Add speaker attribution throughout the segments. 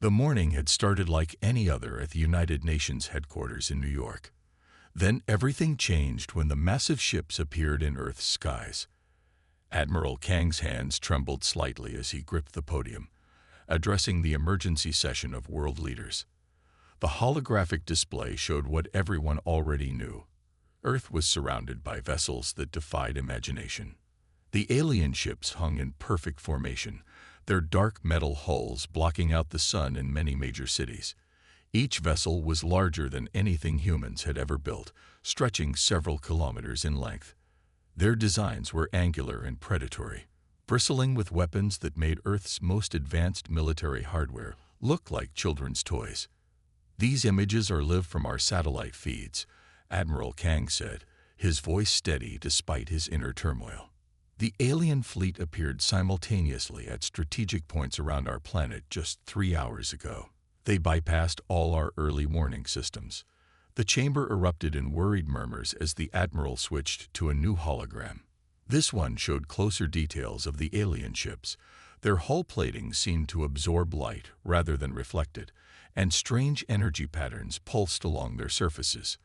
Speaker 1: The morning had started like any other at the United Nations headquarters in New York. Then everything changed when the massive ships appeared in Earth's skies. Admiral Kang's hands trembled slightly as he gripped the podium, addressing the emergency session of world leaders. The holographic display showed what everyone already knew. Earth was surrounded by vessels that defied imagination. The alien ships hung in perfect formation, their dark metal hulls blocking out the sun in many major cities. Each vessel was larger than anything humans had ever built, stretching several kilometers in length. Their designs were angular and predatory, bristling with weapons that made Earth's most advanced military hardware look like children's toys. "These images are live from our satellite feeds," Admiral Kang said, his voice steady despite his inner turmoil. "The alien fleet appeared simultaneously at strategic points around our planet just 3 hours ago. They bypassed all our early warning systems." The chamber erupted in worried murmurs as the Admiral switched to a new hologram. This one showed closer details of the alien ships. Their hull plating seemed to absorb light rather than reflect it, and strange energy patterns pulsed along their surfaces.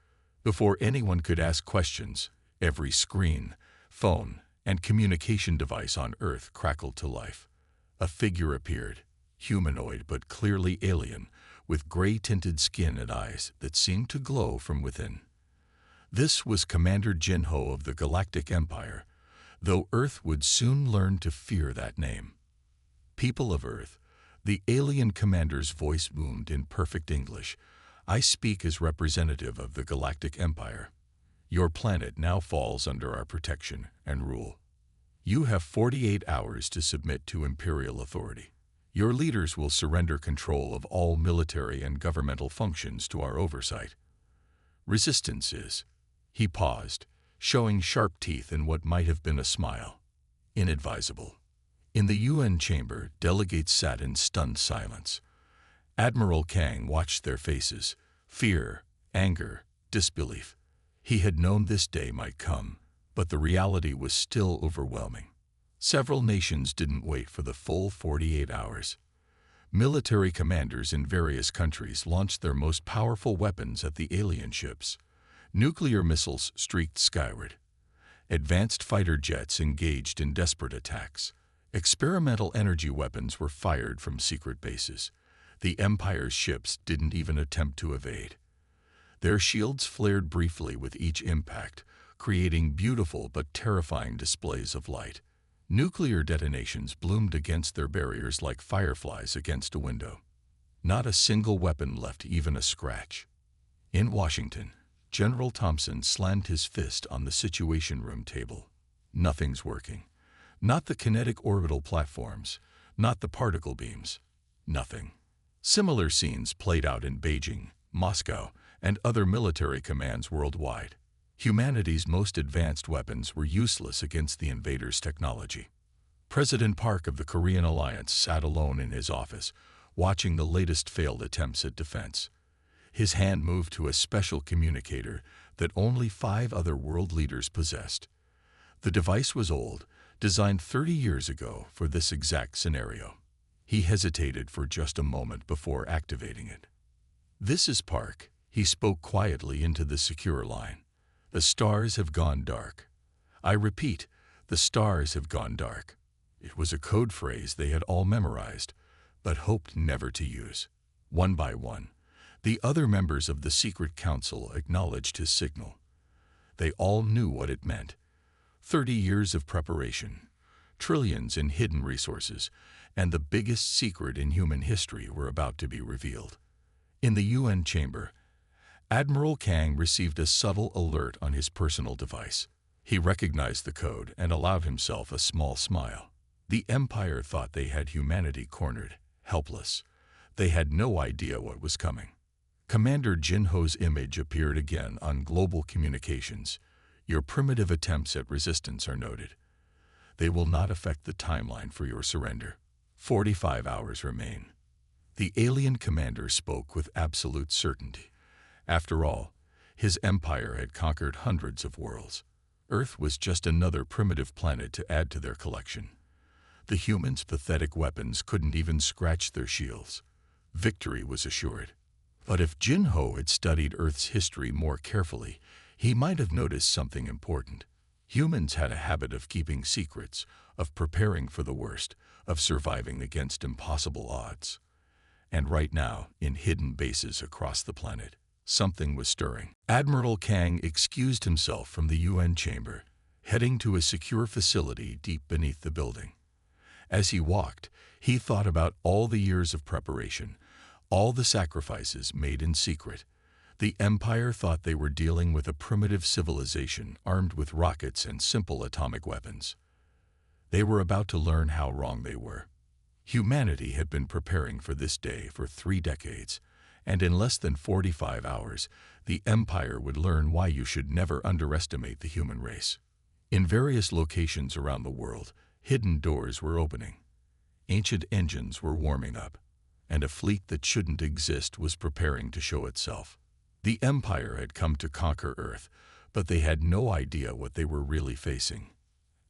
Speaker 1: Before anyone could ask questions, every screen, phone, and communication device on Earth crackled to life. A figure appeared, humanoid but clearly alien, with gray-tinted skin and eyes that seemed to glow from within. This was Commander Jinho of the Galactic Empire, though Earth would soon learn to fear that name. "People of Earth," the alien commander's voice boomed in perfect English, "I speak as representative of the Galactic Empire. Your planet now falls under our protection and rule. You have 48 hours to submit to Imperial authority. Your leaders will surrender control of all military and governmental functions to our oversight. Resistance is—" He paused, showing sharp teeth in what might have been a smile. "Inadvisable." In the UN chamber, delegates sat in stunned silence. Admiral Kang watched their faces, fear, anger, disbelief. He had known this day might come, but the reality was still overwhelming. Several nations didn't wait for the full 48 hours. Military commanders in various countries launched their most powerful weapons at the alien ships. Nuclear missiles streaked skyward. Advanced fighter jets engaged in desperate attacks. Experimental energy weapons were fired from secret bases. The Empire's ships didn't even attempt to evade. Their shields flared briefly with each impact, creating beautiful but terrifying displays of light. Nuclear detonations bloomed against their barriers like fireflies against a window. Not a single weapon left even a scratch. In Washington, General Thompson slammed his fist on the Situation Room table. "Nothing's working. Not the kinetic orbital platforms, not the particle beams. Nothing." Similar scenes played out in Beijing, Moscow, and other military commands worldwide. Humanity's most advanced weapons were useless against the invaders' technology. President Park of the Korean Alliance sat alone in his office, watching the latest failed attempts at defense. His hand moved to a special communicator that only 5 other world leaders possessed. The device was old, designed 30 years ago for this exact scenario. He hesitated for just a moment before activating it. "This is Park," he spoke quietly into the secure line. "The stars have gone dark. I repeat, the stars have gone dark." It was a code phrase they had all memorized, but hoped never to use. One by one, the other members of the Secret Council acknowledged his signal. They all knew what it meant. 30 years of preparation, trillions in hidden resources, and the biggest secret in human history were about to be revealed. In the UN chamber, Admiral Kang received a subtle alert on his personal device. He recognized the code and allowed himself a small smile. The Empire thought they had humanity cornered, helpless. They had no idea what was coming. Commander Jinho's image appeared again on global communications. "Your primitive attempts at resistance are noted. They will not affect the timeline for your surrender. 45 hours remain." The alien commander spoke with absolute certainty. After all, his empire had conquered hundreds of worlds. Earth was just another primitive planet to add to their collection. The humans' pathetic weapons couldn't even scratch their shields. victory was assured. But if Jin-Ho had studied Earth's history more carefully, he might have noticed something important. Humans had a habit of keeping secrets, of preparing for the worst, of surviving against impossible odds. And right now, in hidden bases across the planet, something was stirring. Admiral Kang excused himself from the UN chamber, heading to a secure facility deep beneath the building. As he walked, he thought about all the years of preparation, all the sacrifices made in secret. The Empire thought they were dealing with a primitive civilization armed with rockets and simple atomic weapons. They were about to learn how wrong they were. Humanity had been preparing for this day for 3 decades, and in less than 45 hours, the Empire would learn why you should never underestimate the human race. In various locations around the world, hidden doors were opening. Ancient engines were warming up, and a fleet that shouldn't exist was preparing to show itself. The Empire had come to conquer Earth, but they had no idea what they were really facing.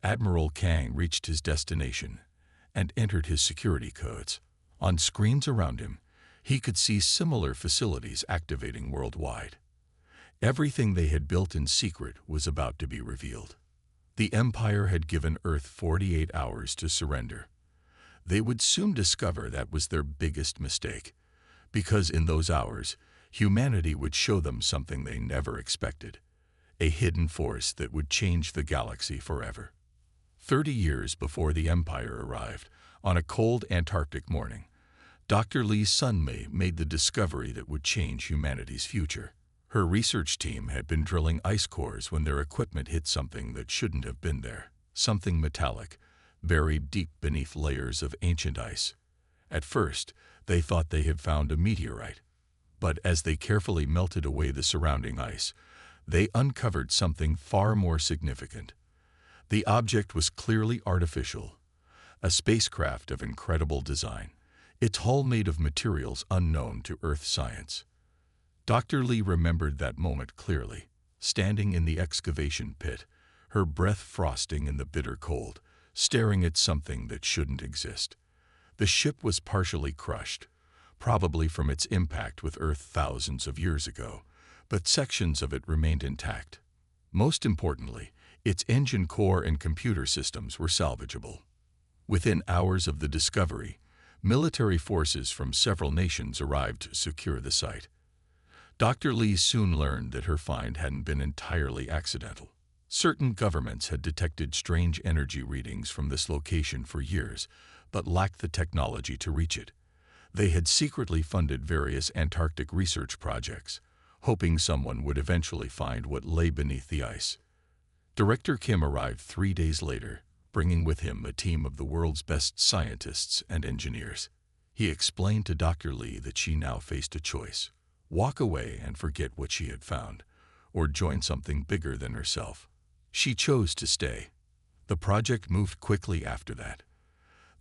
Speaker 1: Admiral Kang reached his destination and entered his security codes. On screens around him, he could see similar facilities activating worldwide. Everything they had built in secret was about to be revealed. The Empire had given Earth 48 hours to surrender. They would soon discover that was their biggest mistake, because in those hours, humanity would show them something they never expected, a hidden force that would change the galaxy forever. 30 years before the Empire arrived, on a cold Antarctic morning, Dr. Lee Sun-mei made the discovery that would change humanity's future. Her research team had been drilling ice cores when their equipment hit something that shouldn't have been there, something metallic, buried deep beneath layers of ancient ice. At first, they thought they had found a meteorite, but as they carefully melted away the surrounding ice, they uncovered something far more significant. The object was clearly artificial, a spacecraft of incredible design, its hull made of materials unknown to Earth science. Dr. Lee remembered that moment clearly, standing in the excavation pit, her breath frosting in the bitter cold, staring at something that shouldn't exist. The ship was partially crushed, probably from its impact with Earth thousands of years ago, but sections of it remained intact. Most importantly, its engine core and computer systems were salvageable. Within hours of the discovery, military forces from several nations arrived to secure the site. Dr. Lee soon learned that her find hadn't been entirely accidental. Certain governments had detected strange energy readings from this location for years, but lacked the technology to reach it. They had secretly funded various Antarctic research projects, hoping someone would eventually find what lay beneath the ice. Director Kim arrived 3 days later, bringing with him a team of the world's best scientists and engineers. He explained to Dr. Lee that she now faced a choice: walk away and forget what she had found, or join something bigger than herself. She chose to stay. The project moved quickly after that.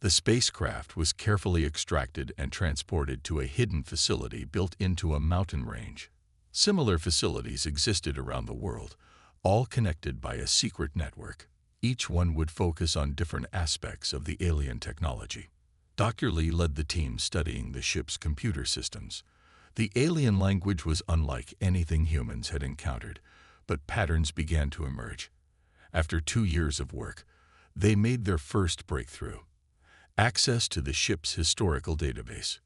Speaker 1: The spacecraft was carefully extracted and transported to a hidden facility built into a mountain range. Similar facilities existed around the world, all connected by a secret network. Each one would focus on different aspects of the alien technology. Dr. Lee led the team studying the ship's computer systems. The alien language was unlike anything humans had encountered, but patterns began to emerge. After 2 years of work, they made their first breakthrough: access to the ship's historical database.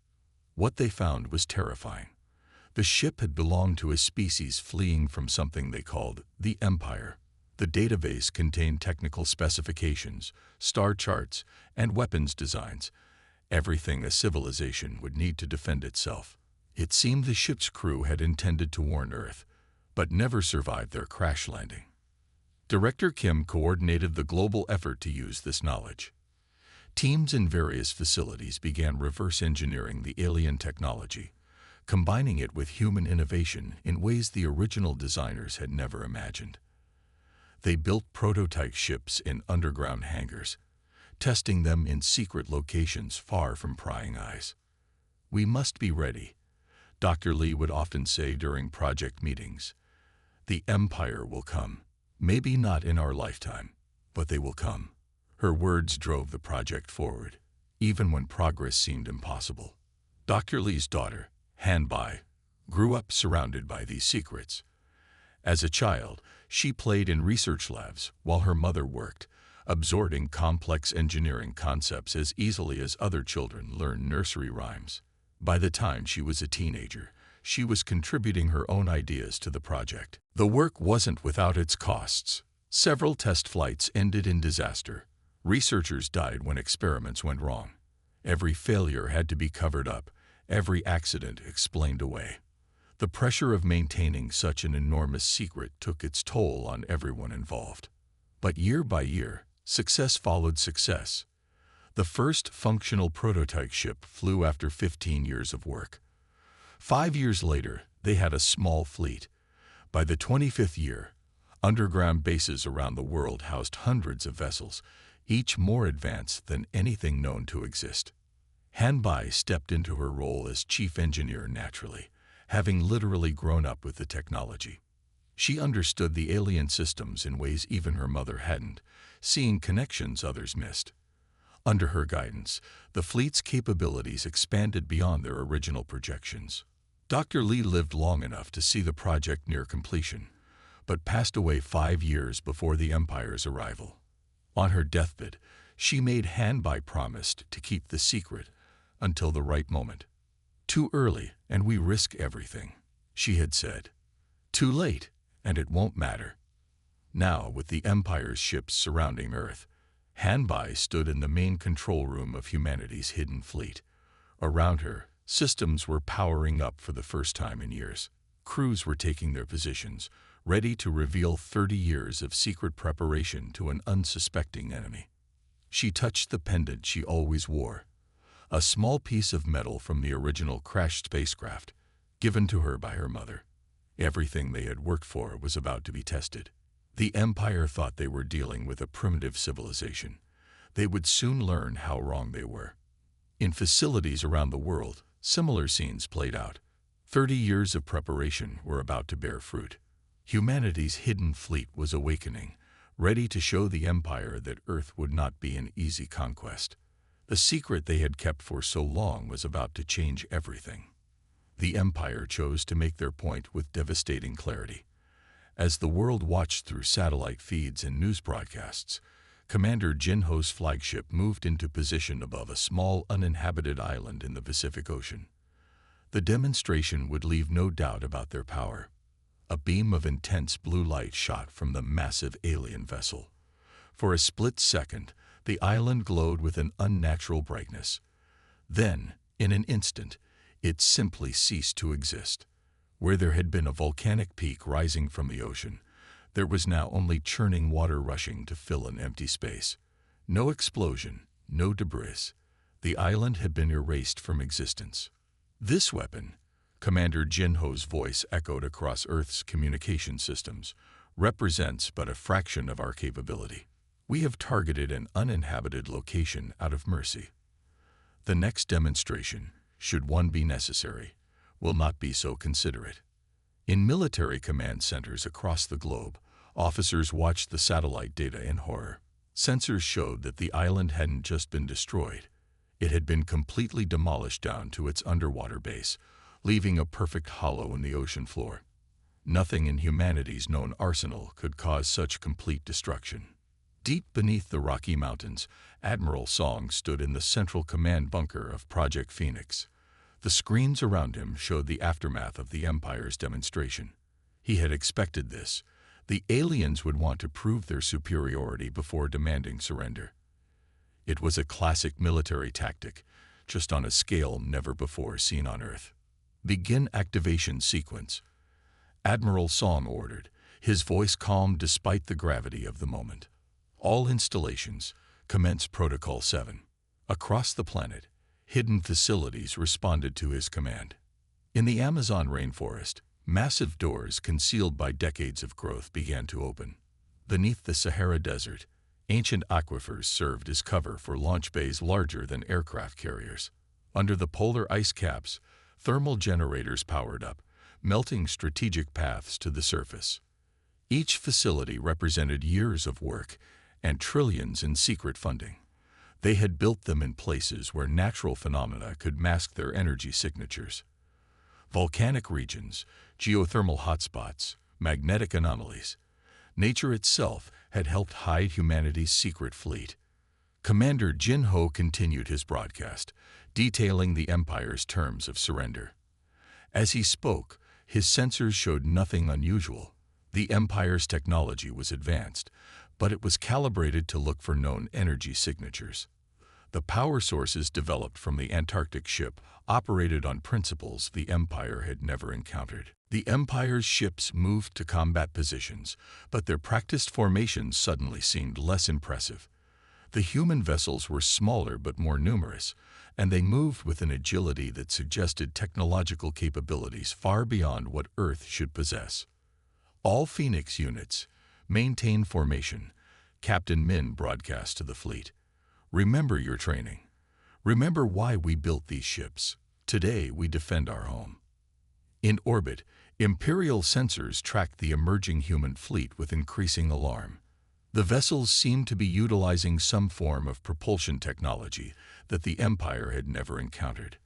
Speaker 1: What they found was terrifying. The ship had belonged to a species fleeing from something they called the Empire. The database contained technical specifications, star charts, and weapons designs, everything a civilization would need to defend itself. It seemed the ship's crew had intended to warn Earth, but never survived their crash landing. Director Kim coordinated the global effort to use this knowledge. Teams in various facilities began reverse engineering the alien technology, combining it with human innovation in ways the original designers had never imagined. They built prototype ships in underground hangars, testing them in secret locations far from prying eyes. "We must be ready," Dr. Lee would often say during project meetings. "The Empire will come. Maybe not in our lifetime, but they will come." Her words drove the project forward, even when progress seemed impossible. Dr. Lee's daughter, Hanbai, grew up surrounded by these secrets. As a child, she played in research labs while her mother worked, absorbing complex engineering concepts as easily as other children learn nursery rhymes. By the time she was a teenager, she was contributing her own ideas to the project. The work wasn't without its costs. Several test flights ended in disaster. Researchers died when experiments went wrong. Every failure had to be covered up, every accident explained away. The pressure of maintaining such an enormous secret took its toll on everyone involved. But year by year, success followed success. The first functional prototype ship flew after 15 years of work. 5 years later, they had a small fleet. By the 25th year, underground bases around the world housed hundreds of vessels, each more advanced than anything known to exist. Hanbai stepped into her role as chief engineer naturally, having literally grown up with the technology. She understood the alien systems in ways even her mother hadn't, seeing connections others missed. Under her guidance, the fleet's capabilities expanded beyond their original projections. Dr. Lee lived long enough to see the project near completion, but passed away 5 years before the Empire's arrival. On her deathbed, she made Hanbai promised to keep the secret until the right moment. "Too early, and we risk everything," she had said. "Too late, and it won't matter." Now, with the Empire's ships surrounding Earth, Hanbai stood in the main control room of humanity's hidden fleet. Around her, systems were powering up for the first time in years. Crews were taking their positions, ready to reveal 30 years of secret preparation to an unsuspecting enemy. She touched the pendant she always wore, a small piece of metal from the original crashed spacecraft, given to her by her mother. Everything they had worked for was about to be tested. The Empire thought they were dealing with a primitive civilization. They would soon learn how wrong they were. In facilities around the world, similar scenes played out. 30 years of preparation were about to bear fruit. Humanity's hidden fleet was awakening, ready to show the Empire that Earth would not be an easy conquest. The secret they had kept for so long was about to change everything. The Empire chose to make their point with devastating clarity. As the world watched through satellite feeds and news broadcasts, Commander Jinho's flagship moved into position above a small uninhabited island in the Pacific Ocean. The demonstration would leave no doubt about their power. A beam of intense blue light shot from the massive alien vessel. For a split second, the island glowed with an unnatural brightness. Then, in an instant, it simply ceased to exist. Where there had been a volcanic peak rising from the ocean, there was now only churning water rushing to fill an empty space. No explosion, no debris. The island had been erased from existence. "This weapon," Commander Jinho's voice echoed across Earth's communication systems, "represents but a fraction of our capability. We have targeted an uninhabited location out of mercy. The next demonstration, should one be necessary, will not be so considerate." In military command centers across the globe, officers watched the satellite data in horror. Sensors showed that the island hadn't just been destroyed. It had been completely demolished down to its underwater base, leaving a perfect hollow in the ocean floor. Nothing in humanity's known arsenal could cause such complete destruction. Deep beneath the Rocky Mountains, Admiral Song stood in the central command bunker of Project Phoenix. The screens around him showed the aftermath of the Empire's demonstration. He had expected this. The aliens would want to prove their superiority before demanding surrender. It was a classic military tactic, just on a scale never before seen on Earth. "Begin activation sequence," Admiral Song ordered, his voice calm despite the gravity of the moment. "All installations, commence Protocol 7. Across the planet, hidden facilities responded to his command. In the Amazon rainforest, massive doors concealed by decades of growth began to open. Beneath the Sahara Desert, ancient aquifers served as cover for launch bays larger than aircraft carriers. Under the polar ice caps, thermal generators powered up, melting strategic paths to the surface. Each facility represented years of work and trillions in secret funding. They had built them in places where natural phenomena could mask their energy signatures. Volcanic regions, geothermal hotspots, magnetic anomalies. Nature itself had helped hide humanity's secret fleet. Commander Jin Ho continued his broadcast, detailing the Empire's terms of surrender. As he spoke, his sensors showed nothing unusual. The Empire's technology was advanced, but it was calibrated to look for known energy signatures. The power sources developed from the Antarctic ship operated on principles the Empire had never encountered. The Empire's ships moved to combat positions, but their practiced formations suddenly seemed less impressive. The human vessels were smaller but more numerous, and they moved with an agility that suggested technological capabilities far beyond what Earth should possess. All Phoenix units, maintain formation, Captain Min broadcast to the fleet. Remember your training. Remember why we built these ships. Today we defend our home. In orbit, Imperial sensors tracked the emerging human fleet with increasing alarm. The vessels seemed to be utilizing some form of propulsion technology that the Empire had never encountered.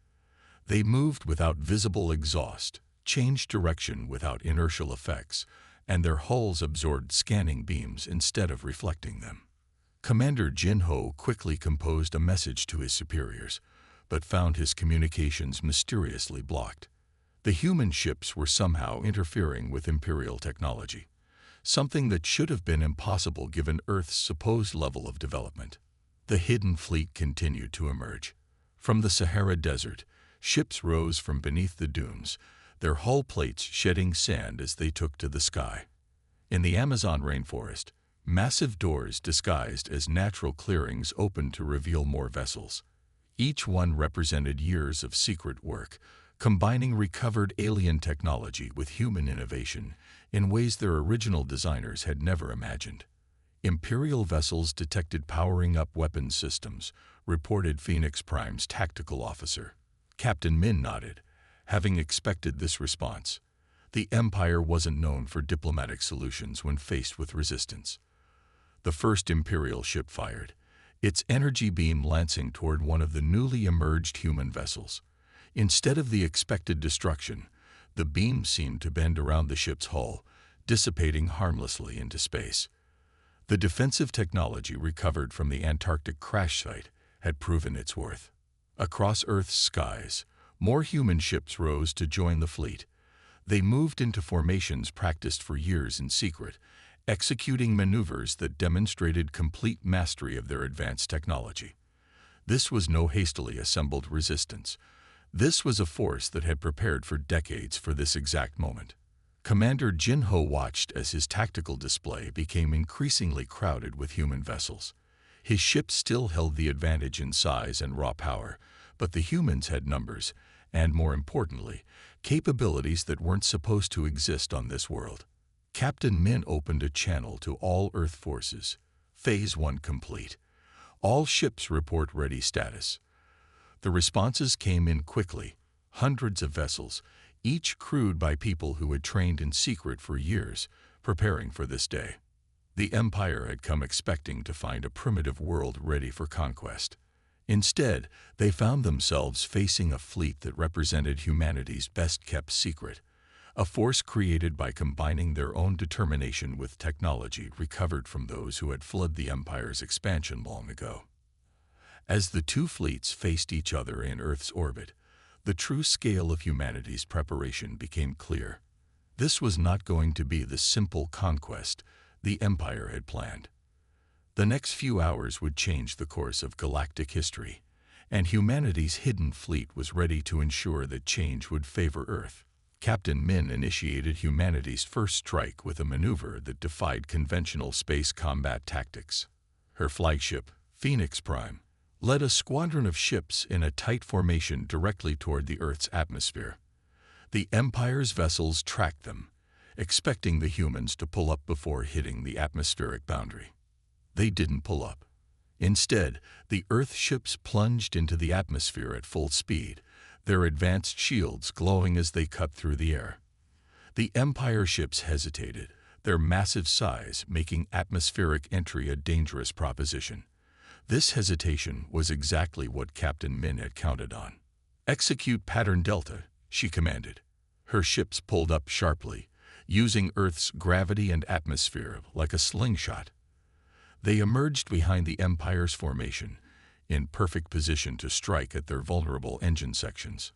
Speaker 1: They moved without visible exhaust, changed direction without inertial effects, and their hulls absorbed scanning beams instead of reflecting them. Commander Jin Ho quickly composed a message to his superiors, but found his communications mysteriously blocked. The human ships were somehow interfering with Imperial technology, something that should have been impossible given Earth's supposed level of development. The hidden fleet continued to emerge. From the Sahara Desert, ships rose from beneath the dunes, their hull plates shedding sand as they took to the sky. In the Amazon rainforest, massive doors disguised as natural clearings opened to reveal more vessels. Each one represented years of secret work, combining recovered alien technology with human innovation in ways their original designers had never imagined. Imperial vessels detected powering up weapons systems, reported Phoenix Prime's tactical officer. Captain Min nodded, having expected this response. The Empire wasn't known for diplomatic solutions when faced with resistance. The first Imperial ship fired, its energy beam lancing toward one of the newly emerged human vessels. Instead of the expected destruction, the beam seemed to bend around the ship's hull, dissipating harmlessly into space. The defensive technology recovered from the Antarctic crash site had proven its worth. Across Earth's skies, more human ships rose to join the fleet. They moved into formations practiced for years in secret, executing maneuvers that demonstrated complete mastery of their advanced technology. This was no hastily assembled resistance. This was a force that had prepared for decades for this exact moment. Commander Jin Ho watched as his tactical display became increasingly crowded with human vessels. His ships still held the advantage in size and raw power, but the humans had numbers, and more importantly, capabilities that weren't supposed to exist on this world. Captain Min opened a channel to all Earth forces. Phase 1 complete. All ships report ready status. The responses came in quickly, hundreds of vessels, each crewed by people who had trained in secret for years, preparing for this day. The Empire had come expecting to find a primitive world ready for conquest. Instead, they found themselves facing a fleet that represented humanity's best-kept secret, a force created by combining their own determination with technology recovered from those who had fled the Empire's expansion long ago. As the two fleets faced each other in Earth's orbit, the true scale of humanity's preparation became clear. This was not going to be the simple conquest the Empire had planned. The next few hours would change the course of galactic history, and humanity's hidden fleet was ready to ensure that change would favor Earth. Captain Min initiated humanity's first strike with a maneuver that defied conventional space combat tactics. Her flagship, Phoenix Prime, led a squadron of ships in a tight formation directly toward the Earth's atmosphere. The Empire's vessels tracked them, expecting the humans to pull up before hitting the atmospheric boundary. They didn't pull up. Instead, the Earth ships plunged into the atmosphere at full speed, their advanced shields glowing as they cut through the air. The Empire ships hesitated, their massive size making atmospheric entry a dangerous proposition. This hesitation was exactly what Captain Min had counted on. "Execute Pattern Delta," she commanded. Her ships pulled up sharply, using Earth's gravity and atmosphere like a slingshot. They emerged behind the Empire's formation, in perfect position to strike at their vulnerable engine sections.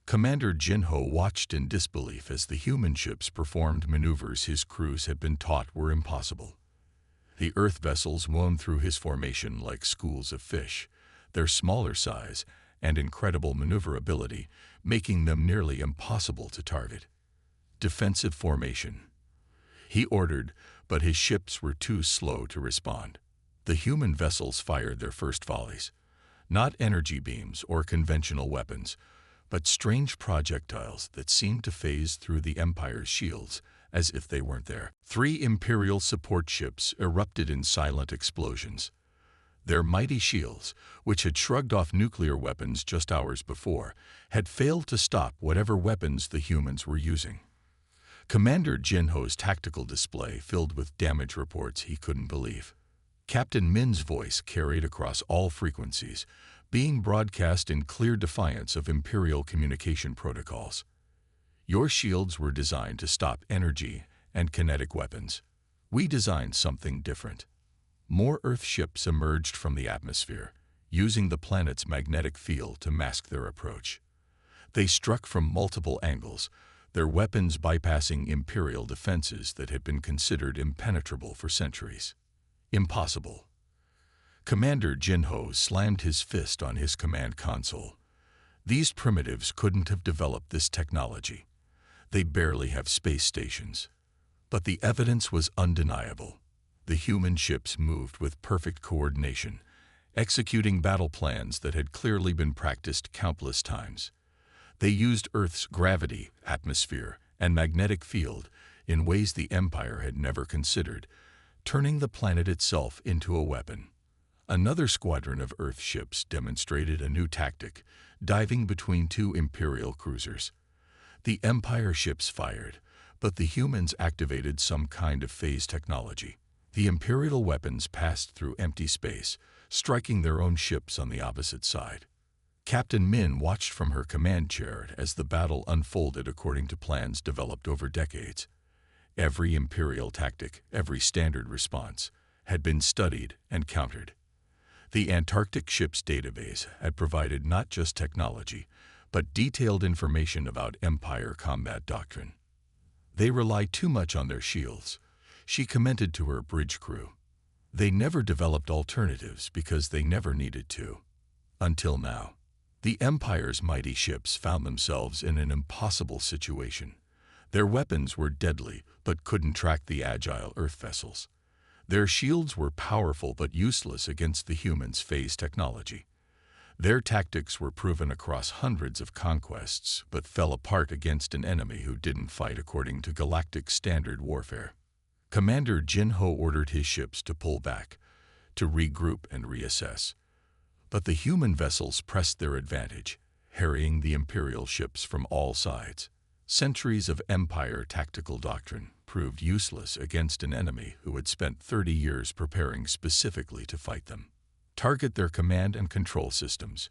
Speaker 1: Commander Jinho watched in disbelief as the human ships performed maneuvers his crews had been taught were impossible. The Earth vessels wound through his formation like schools of fish, their smaller size and incredible maneuverability making them nearly impossible to target. Defensive formation, he ordered, but his ships were too slow to respond. The human vessels fired their first volleys, not energy beams or conventional weapons, but strange projectiles that seemed to phase through the Empire's shields as if they weren't there. 3 Imperial support ships erupted in silent explosions. Their mighty shields, which had shrugged off nuclear weapons just hours before, had failed to stop whatever weapons the humans were using. Commander Jinho's tactical display filled with damage reports he couldn't believe. Captain Min's voice carried across all frequencies, being broadcast in clear defiance of Imperial communication protocols. "Your shields were designed to stop energy and kinetic weapons. We designed something different." More Earth ships emerged from the atmosphere, using the planet's magnetic field to mask their approach. They struck from multiple angles, their weapons bypassing Imperial defenses that had been considered impenetrable for centuries. Impossible. Commander Jinho slammed his fist on his command console. These primitives couldn't have developed this technology. They barely have space stations. But the evidence was undeniable. The human ships moved with perfect coordination, executing battle plans that had clearly been practiced countless times. They used Earth's gravity, atmosphere, and magnetic field in ways the Empire had never considered, turning the planet itself into a weapon. Another squadron of Earth ships demonstrated a new tactic, diving between 2 Imperial cruisers. The Empire ships fired, but the humans activated some kind of phase technology. The Imperial weapons passed through empty space, striking their own ships on the opposite side. Captain Min watched from her command chair as the battle unfolded according to plans developed over decades. Every Imperial tactic, every standard response, had been studied and countered. The Antarctic ship's database had provided not just technology, but detailed information about Empire combat doctrine. "They rely too much on their shields," she commented to her bridge crew. "They never developed alternatives because they never needed to. Until now." The Empire's mighty ships found themselves in an impossible situation. Their weapons were deadly, but couldn't track the agile Earth vessels. Their shields were powerful but useless against the humans' phase technology. Their tactics were proven across hundreds of conquests, but fell apart against an enemy who didn't fight according to galactic standard warfare. Commander Jinho ordered his ships to pull back, to regroup and reassess. But the human vessels pressed their advantage, harrying the Imperial ships from all sides. Centuries of Empire tactical doctrine proved useless against an enemy who had spent 30 years preparing specifically to fight them. "Target their command and control systems,"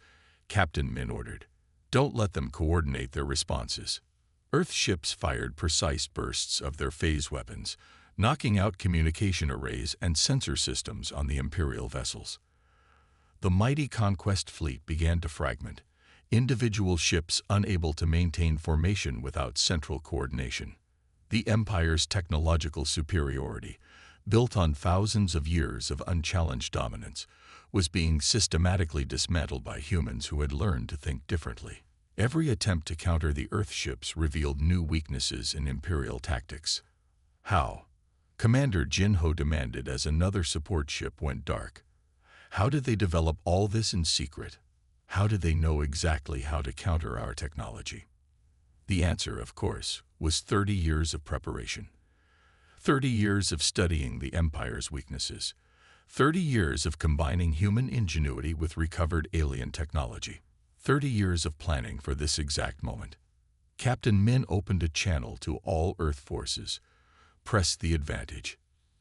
Speaker 1: Captain Min ordered. "Don't let them coordinate their responses." Earth ships fired precise bursts of their phase weapons, knocking out communication arrays and sensor systems on the Imperial vessels. The mighty conquest fleet began to fragment, individual ships unable to maintain formation without central coordination. The Empire's technological superiority, built on thousands of years of unchallenged dominance, was being systematically dismantled by humans who had learned to think differently. Every attempt to counter the Earth ships revealed new weaknesses in Imperial tactics. "How?" Commander Jinho demanded as another support ship went dark. "How did they develop all this in secret? How did they know exactly how to counter our technology?" The answer, of course, was 30 years of preparation. 30 years of studying the Empire's weaknesses. 30 years of combining human ingenuity with recovered alien technology. 30 years of planning for this exact moment. Captain Min opened a channel to all Earth forces. "Press the advantage.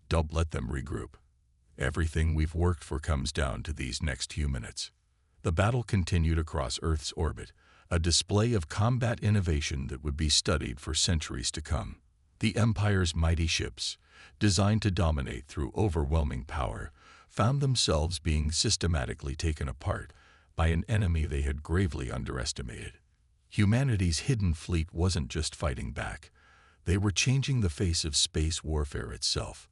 Speaker 1: Don't let them regroup." Everything we've worked for comes down to these next few minutes. The battle continued across Earth's orbit, a display of combat innovation that would be studied for centuries to come. The Empire's mighty ships, designed to dominate through overwhelming power, found themselves being systematically taken apart by an enemy they had gravely underestimated. Humanity's hidden fleet wasn't just fighting back. They were changing the face of space warfare itself.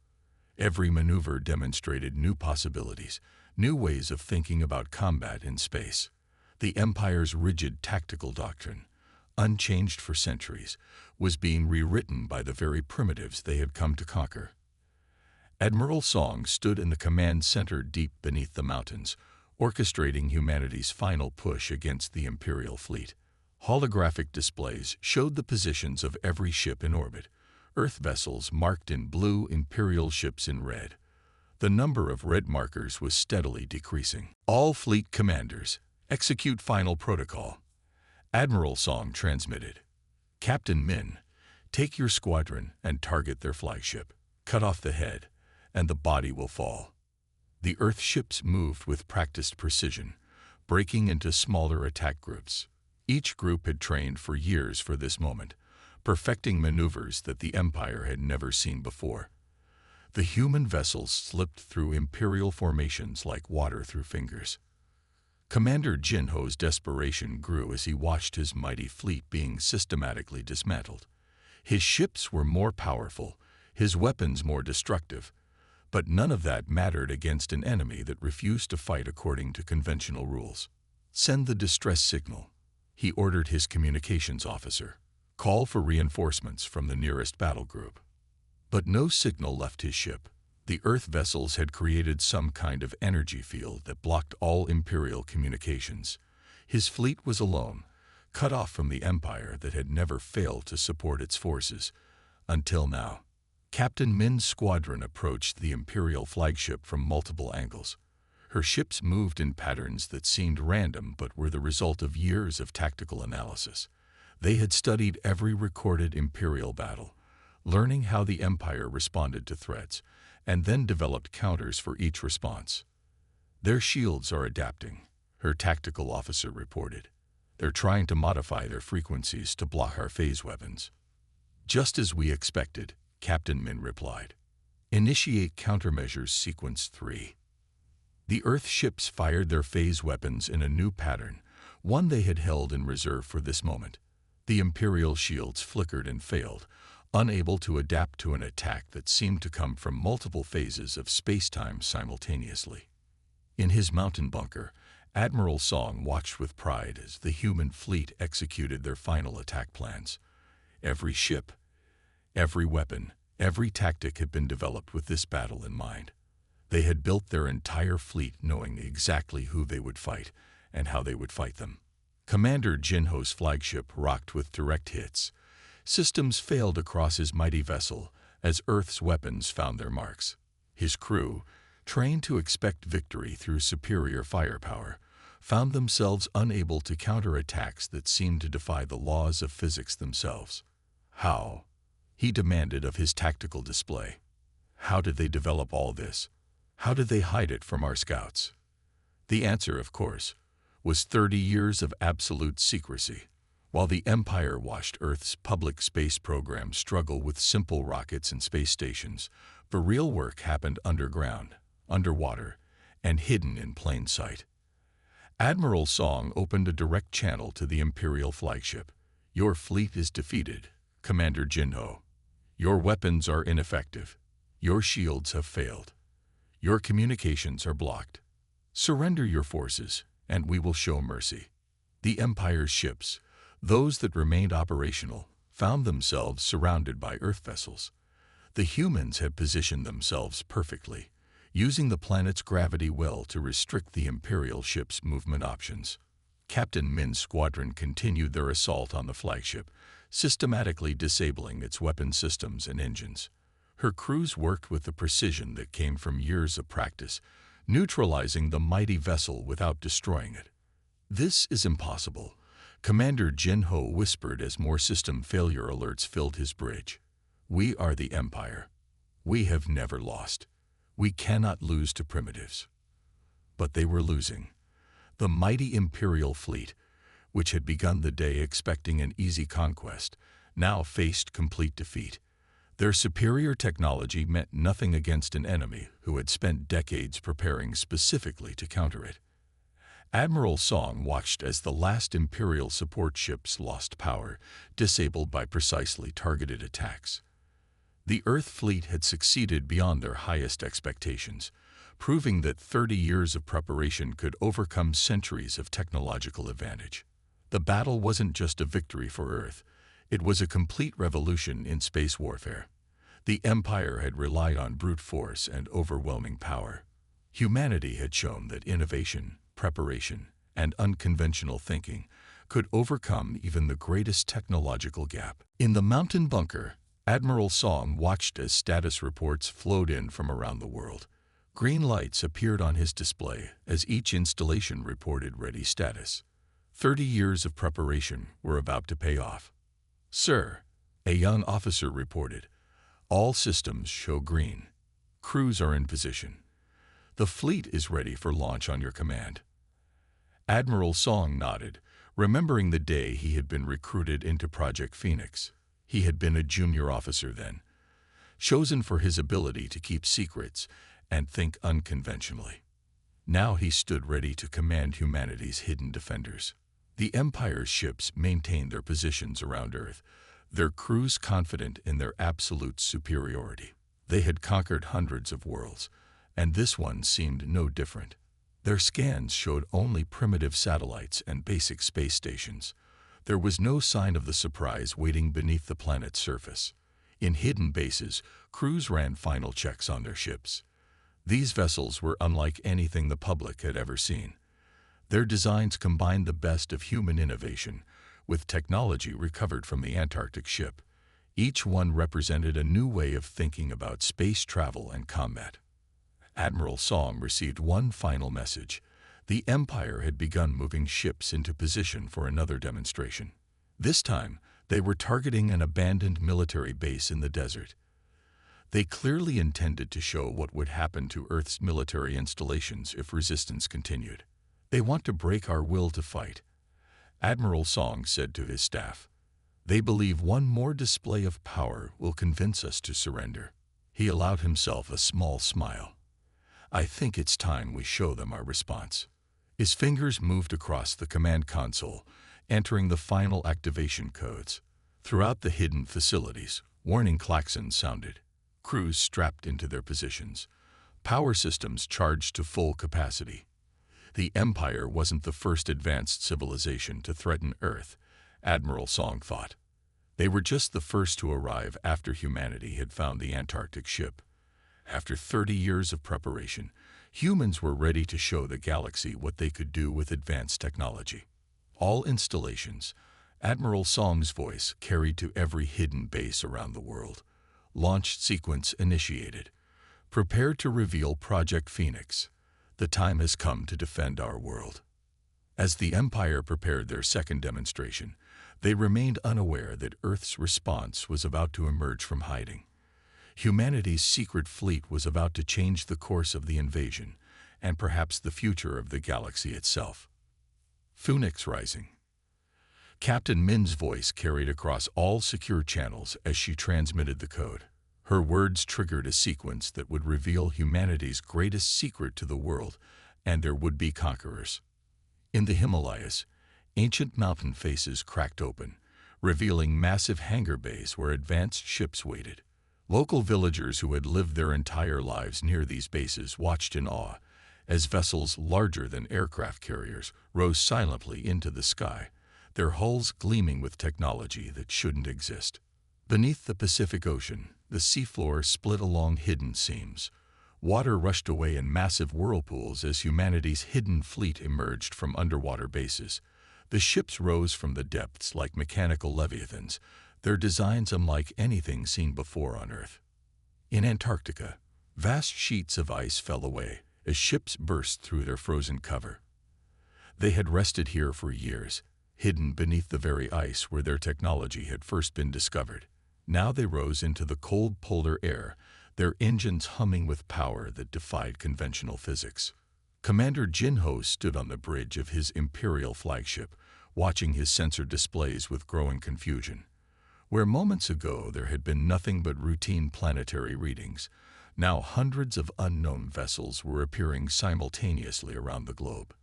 Speaker 1: Every maneuver demonstrated new possibilities, new ways of thinking about combat in space. The Empire's rigid tactical doctrine, unchanged for centuries, was being rewritten by the very primitives they had come to conquer. Admiral Song stood in the command center deep beneath the mountains, orchestrating humanity's final push against the Imperial fleet. Holographic displays showed the positions of every ship in orbit, Earth vessels marked in blue, Imperial ships in red. The number of red markers was steadily decreasing. All fleet commanders, execute final protocol. Admiral Song transmitted. Captain Min, take your squadron and target their flagship. Cut off the head, and the body will fall. The Earth ships moved with practiced precision, breaking into smaller attack groups. Each group had trained for years for this moment, perfecting maneuvers that the Empire had never seen before. The human vessels slipped through Imperial formations like water through fingers. Commander Jinho's desperation grew as he watched his mighty fleet being systematically dismantled. His ships were more powerful, his weapons more destructive, but none of that mattered against an enemy that refused to fight according to conventional rules. Send the distress signal, he ordered his communications officer. Call for reinforcements from the nearest battle group. But no signal left his ship. The Earth vessels had created some kind of energy field that blocked all Imperial communications. His fleet was alone, cut off from the Empire that had never failed to support its forces, until now. Captain Min's squadron approached the Imperial flagship from multiple angles. Her ships moved in patterns that seemed random but were the result of years of tactical analysis. They had studied every recorded Imperial battle, learning how the Empire responded to threats, and then developed counters for each response. Their shields are adapting, her tactical officer reported. They're trying to modify their frequencies to block our phase weapons. Just as we expected, Captain Min replied. Initiate countermeasures sequence 3. The Earth ships fired their phase weapons in a new pattern, one they had held in reserve for this moment. The Imperial shields flickered and failed, unable to adapt to an attack that seemed to come from multiple phases of space-time simultaneously. In his mountain bunker, Admiral Song watched with pride as the human fleet executed their final attack plans. Every ship, every weapon, every tactic had been developed with this battle in mind. They had built their entire fleet knowing exactly who they would fight and how they would fight them. Commander Jinho's flagship rocked with direct hits. Systems failed across his mighty vessel as Earth's weapons found their marks. His crew, trained to expect victory through superior firepower, found themselves unable to counter attacks that seemed to defy the laws of physics themselves. How? He demanded of his tactical display. How did they develop all this? How did they hide it from our scouts? The answer, of course, was 30 years of absolute secrecy. While the Empire watched Earth's public space program struggle with simple rockets and space stations, the real work happened underground, underwater, and hidden in plain sight. Admiral Song opened a direct channel to the Imperial flagship. Your fleet is defeated, Commander Jinho. Your weapons are ineffective. Your shields have failed. Your communications are blocked. Surrender your forces, and we will show mercy. The Empire's ships, those that remained operational, found themselves surrounded by Earth vessels. The humans had positioned themselves perfectly, using the planet's gravity well to restrict the Imperial ship's movement options. Captain Min's squadron continued their assault on the flagship, systematically disabling its weapon systems and engines. Her crews worked with the precision that came from years of practice, neutralizing the mighty vessel without destroying it. This is impossible, Commander Jinho whispered as more system failure alerts filled his bridge. We are the Empire. We have never lost. We cannot lose to primitives. But they were losing. The mighty Imperial fleet, which had begun the day expecting an easy conquest, now faced complete defeat. Their superior technology meant nothing against an enemy who had spent decades preparing specifically to counter it. Admiral Song watched as the last Imperial support ships lost power, disabled by precisely targeted attacks. The Earth fleet had succeeded beyond their highest expectations, proving that 30 years of preparation could overcome centuries of technological advantage. The battle wasn't just a victory for Earth, it was a complete revolution in space warfare. The Empire had relied on brute force and overwhelming power. Humanity had shown that innovation, preparation, and unconventional thinking could overcome even the greatest technological gap. In the mountain bunker, Admiral Song watched as status reports flowed in from around the world. Green lights appeared on his display as each installation reported ready status. 30 years of preparation were about to pay off. "Sir," a young officer reported, "all systems show green. Crews are in position. The fleet is ready for launch on your command." Admiral Song nodded, remembering the day he had been recruited into Project Phoenix. He had been a junior officer then, chosen for his ability to keep secrets and think unconventionally. Now he stood ready to command humanity's hidden defenders. The Empire's ships maintained their positions around Earth, their crews confident in their absolute superiority. They had conquered hundreds of worlds, and this one seemed no different. Their scans showed only primitive satellites and basic space stations. There was no sign of the surprise waiting beneath the planet's surface. In hidden bases, crews ran final checks on their ships. These vessels were unlike anything the public had ever seen. Their designs combined the best of human innovation with technology recovered from the Antarctic ship. Each one represented a new way of thinking about space travel and combat. Admiral Song received one final message. The Empire had begun moving ships into position for another demonstration. This time, they were targeting an abandoned military base in the desert. They clearly intended to show what would happen to Earth's military installations if resistance continued. "They want to break our will to fight," Admiral Song said to his staff. "They believe one more display of power will convince us to surrender." He allowed himself a small smile. "I think it's time we show them our response." His fingers moved across the command console, entering the final activation codes. Throughout the hidden facilities, warning klaxons sounded. Crews strapped into their positions. Power systems charged to full capacity. The Empire wasn't the first advanced civilization to threaten Earth, Admiral Song thought. They were just the first to arrive after humanity had found the Antarctic ship. After 30 years of preparation, humans were ready to show the galaxy what they could do with advanced technology. All installations, Admiral Song's voice carried to every hidden base around the world. Launch sequence initiated. Prepare to reveal Project Phoenix. The time has come to defend our world. As the Empire prepared their second demonstration, they remained unaware that Earth's response was about to emerge from hiding. Humanity's secret fleet was about to change the course of the invasion, and perhaps the future of the galaxy itself. Phoenix Rising. Captain Min's voice carried across all secure channels as she transmitted the code. Her words triggered a sequence that would reveal humanity's greatest secret to the world and their would-be conquerors. In the Himalayas, ancient mountain faces cracked open, revealing massive hangar bays where advanced ships waited. Local villagers who had lived their entire lives near these bases watched in awe as vessels larger than aircraft carriers rose silently into the sky, their hulls gleaming with technology that shouldn't exist. Beneath the Pacific Ocean, the seafloor split along hidden seams. Water rushed away in massive whirlpools as humanity's hidden fleet emerged from underwater bases. The ships rose from the depths like mechanical leviathans, their designs unlike anything seen before on Earth. In Antarctica, vast sheets of ice fell away as ships burst through their frozen cover. They had rested here for years, hidden beneath the very ice where their technology had first been discovered. Now they rose into the cold polar air, their engines humming with power that defied conventional physics. Commander Jinho stood on the bridge of his Imperial flagship, watching his sensor displays with growing confusion. Where moments ago there had been nothing but routine planetary readings, now hundreds of unknown vessels were appearing simultaneously around the globe.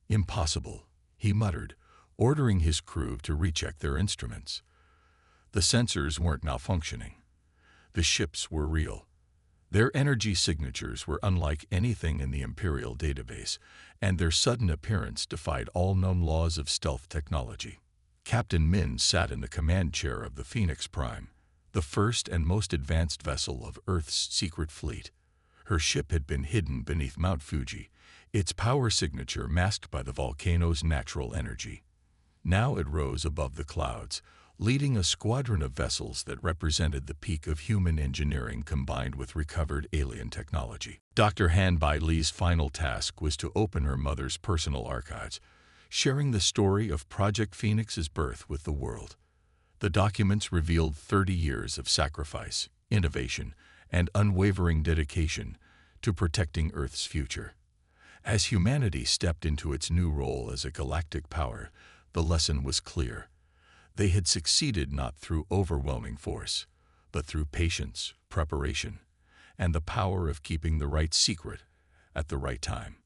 Speaker 1: "Impossible," he muttered, ordering his crew to recheck their instruments. The sensors weren't malfunctioning. The ships were real. Their energy signatures were unlike anything in the Imperial database, and their sudden appearance defied all known laws of stealth technology. Captain Min sat in the command chair of the Phoenix Prime, the first and most advanced vessel of Earth's secret fleet. Her ship had been hidden beneath Mount Fuji, its power signature masked by the volcano's natural energy. Now it rose above the clouds, leading a squadron of vessels that represented the peak of human engineering combined with recovered alien technology. Dr. Han Bai Li's final task was to open her mother's personal archives, sharing the story of Project Phoenix's birth with the world. The documents revealed 30 years of sacrifice, innovation, and unwavering dedication to protecting Earth's future. As humanity stepped into its new role as a galactic power, the lesson was clear. They had succeeded not through overwhelming force, but through patience, preparation, and the power of keeping the right secret at the right time.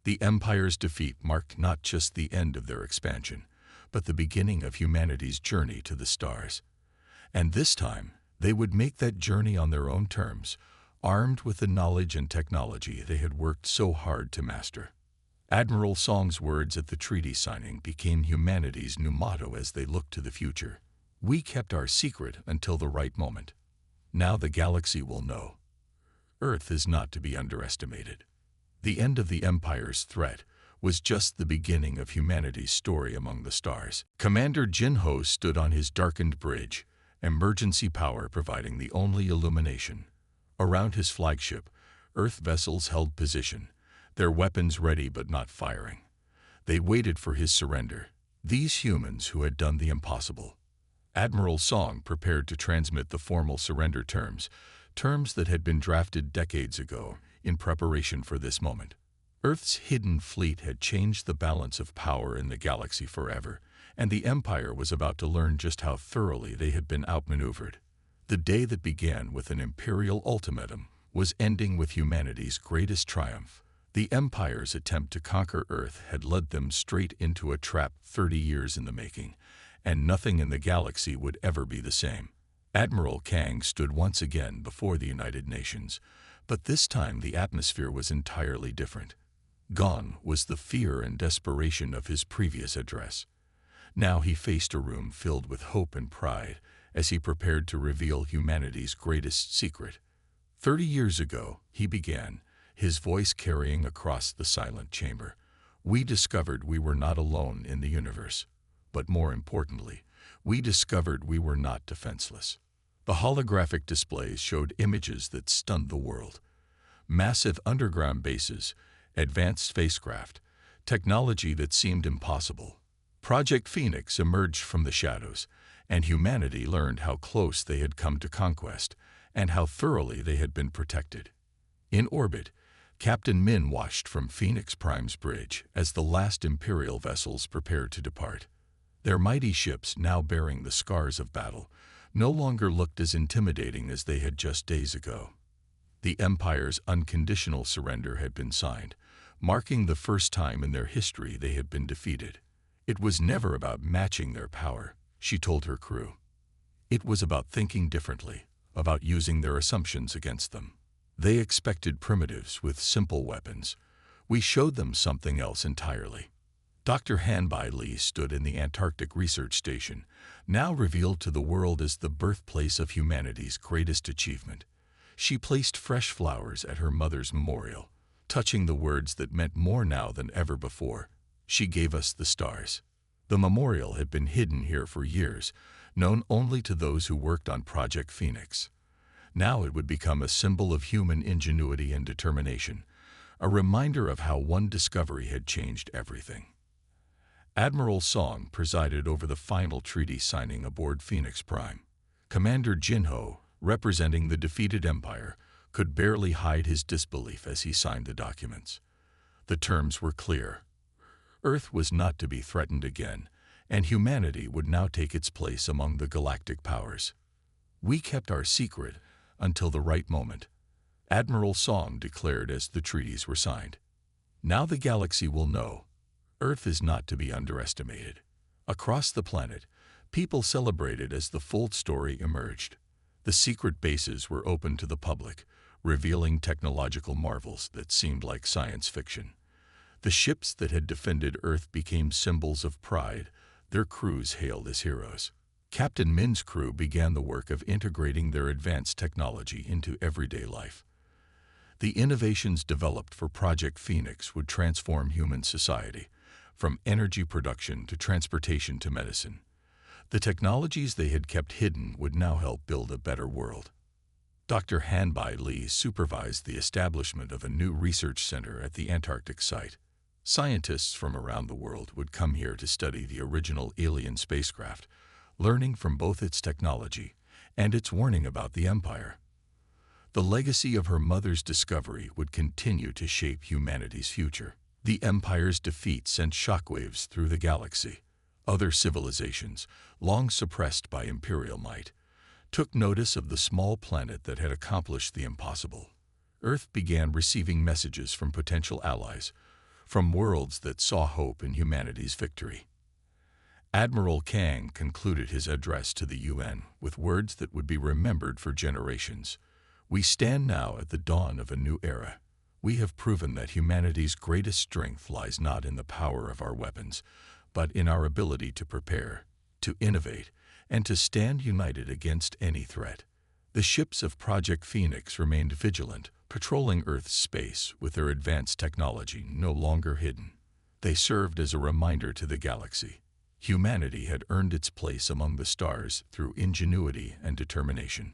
Speaker 1: The Empire's defeat marked not just the end of their expansion, but the beginning of humanity's journey to the stars. And this time, they would make that journey on their own terms, armed with the knowledge and technology they had worked so hard to master. Admiral Song's words at the treaty signing became humanity's new motto as they looked to the future. "We kept our secret until the right moment. Now the galaxy will know. Earth is not to be underestimated." The end of the Empire's threat was just the beginning of humanity's story among the stars. Commander Jinho stood on his darkened bridge, emergency power providing the only illumination. Around his flagship, Earth vessels held position, their weapons ready but not firing. They waited for his surrender, these humans who had done the impossible. Admiral Song prepared to transmit the formal surrender terms that had been drafted decades ago in preparation for this moment. Earth's hidden fleet had changed the balance of power in the galaxy forever, and the Empire was about to learn just how thoroughly they had been outmaneuvered. The day that began with an Imperial ultimatum was ending with humanity's greatest triumph. The Empire's attempt to conquer Earth had led them straight into a trap 30 years in the making, and nothing in the galaxy would ever be the same. Admiral Kang stood once again before the United Nations, but this time the atmosphere was entirely different. Gone was the fear and desperation of his previous address. Now he faced a room filled with hope and pride as he prepared to reveal humanity's greatest secret. 30 years ago, he began, his voice carrying across the silent chamber. "We discovered we were not alone in the universe. But more importantly, we discovered we were not defenseless." The holographic displays showed images that stunned the world. Massive underground bases, advanced spacecraft, technology that seemed impossible. Project Phoenix emerged from the shadows, and humanity learned how close they had come to conquest and how thoroughly they had been protected. In orbit, Captain Min watched from Phoenix Prime's bridge as the last Imperial vessels prepared to depart. Their mighty ships, now bearing the scars of battle, no longer looked as intimidating as they had just days ago. The Empire's unconditional surrender had been signed, marking the first time in their history they had been defeated. It was never about matching their power, she told her crew. It was about thinking differently, about using their assumptions against them. They expected primitives with simple weapons. We showed them something else entirely. Dr. Han Bai Li stood in the Antarctic Research Station, now revealed to the world as the birthplace of humanity's greatest achievement. She placed fresh flowers at her mother's memorial, touching the words that meant more now than ever before. "She gave us the stars." The memorial had been hidden here for years, known only to those who worked on Project Phoenix. Now it would become a symbol of human ingenuity and determination, a reminder of how one discovery had changed everything. Admiral Song presided over the final treaty signing aboard Phoenix Prime. Commander Jinho, representing the defeated Empire, could barely hide his disbelief as he signed the documents. The terms were clear. Earth was not to be threatened again, and humanity would now take its place among the galactic powers. "We kept our secret until the right moment," Admiral Song declared as the treaties were signed. "Now the galaxy will know. Earth is not to be underestimated." Across the planet, people celebrated as the full story emerged. The secret bases were open to the public, revealing technological marvels that seemed like science fiction. The ships that had defended Earth became symbols of pride, their crews hailed as heroes. Captain Min's crew began the work of integrating their advanced technology into everyday life. The innovations developed for Project Phoenix would transform human society, from energy production to transportation to medicine. The technologies they had kept hidden would now help build a better world. Dr. Hanbai Lee supervised the establishment of a new research center at the Antarctic site. Scientists from around the world would come here to study the original alien spacecraft, learning from both its technology and its warning about the Empire. The legacy of her mother's discovery would continue to shape humanity's future. The Empire's defeat sent shockwaves through the galaxy. Other civilizations, long suppressed by imperial might, took notice of the small planet that had accomplished the impossible. Earth began receiving messages from potential allies, from worlds that saw hope in humanity's victory. Admiral Kang concluded his address to the UN with words that would be remembered for generations. "We stand now at the dawn of a new era. We have proven that humanity's greatest strength lies not in the power of our weapons, but in our ability to prepare, to innovate, and to stand united against any threat." The ships of Project Phoenix remained vigilant, patrolling Earth's space with their advanced technology no longer hidden. They served as a reminder to the galaxy. Humanity had earned its place among the stars through ingenuity and determination.